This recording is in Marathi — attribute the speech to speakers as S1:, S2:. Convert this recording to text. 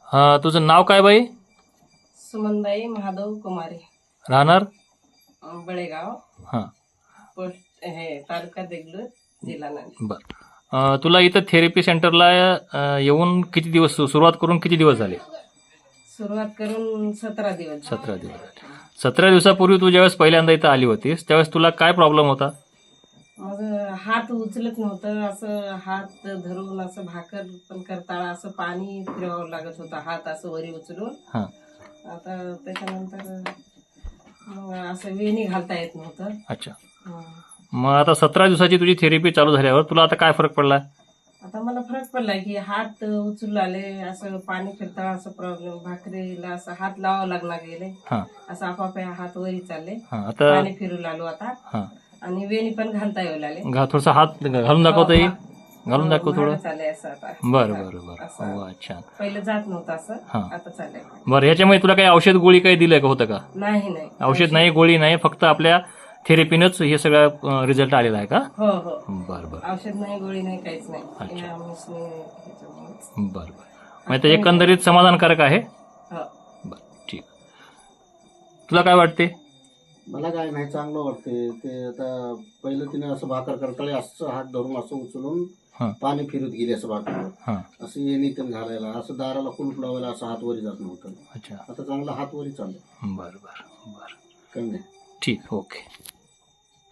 S1: तुझं नाव काय बाई?
S2: सुमनबाई महादेव कुमारी,
S1: राहणार?
S2: बळेगाव,
S1: हां,
S2: पोस्ट हे तालुका देगलूर, जिल्हा नांदेड.
S1: बरं. तुला इथं थेरपी सेंटरला येऊन किती दिवस, सुरुवात करून किती दिवस झाले?
S2: सुरुवात करून 17 दिवस झाले.
S1: 17 दिवस झाले. 17 दिवसापूर्वी तू ज्यावेळेस पहिल्यांदा इथं आली होतीस त्यावेळेस तुला काय प्रॉब्लेम होता?
S2: माझं हात उचलत नव्हतं, असं हात धरून असं भाकर पण करताना असं पाणी फिरवावं लागत होतं, हात असं वरी उचलून.
S1: हां,
S2: आता त्याच्यानंतर मग असं वेणी घालता येत नव्हतं.
S1: अच्छा.
S2: हं.
S1: मग आता 17 दिवसाची तुझी थेरपी चालू झाल्यावर तुला आता काय फरक पडला?
S2: आता मला फरक पडलाय की हात उचलू आले, असं पाणी फिरताना असं प्रॉब्लेम, भाकरीला असं हात लावावं लागला गेले,
S1: हां,
S2: असं आपाप हात वरी चालले,
S1: हां. आता
S2: पाणी फिरू लागलो आता,
S1: हां,
S2: आणि वेणी पण घालता येऊ लागले.
S1: थोडासा हात घालून दाखवता येईल? घालून दाखव थोडं.
S2: मागं चाललंय असं आता.
S1: बरं बरं बरं.
S2: असं
S1: वा, छान.
S2: पहिलं जात नव्हतं असं,
S1: हां.
S2: आता चाललंय.
S1: बरं, याच्यामध्ये तुला काही औषध गोळी काही दिलंय का, होतं का?
S2: नाही नाही
S1: औषध नाही, गोळी नाही, फक्त आपल्या थेरपीनंच हे सगळं रिझल्ट आलेला आहे का?
S2: हो हो,
S1: बरं बरं
S2: औषध नाही, गोळी नाही, काहीच नाही.
S1: अच्छा.
S2: या मिसने ह्याच्यामुळेच.
S1: बरं बरं. म्हणजे ते एकंदरीत समाधानकारक आहे?
S2: हो.
S1: बरं, ठीक. तुला काय वाटते?
S3: मला काय नाही, चांगलं वाटते ते. आता पहिलं तिने असं भाकर करताळे असं हात धरून असं उचलून
S1: हां,
S3: पाणी फिरत गेली असं भाकर,
S1: हां,
S3: असं येणी पण घालायला, असं दाराला कुलूप लावायला असं हात वरी जात नव्हतं.
S1: अच्छा.
S3: आता चांगला हात वरी चाललं.
S1: बरं बरं बरं,
S3: काही नाही.
S1: ठीक, ओके.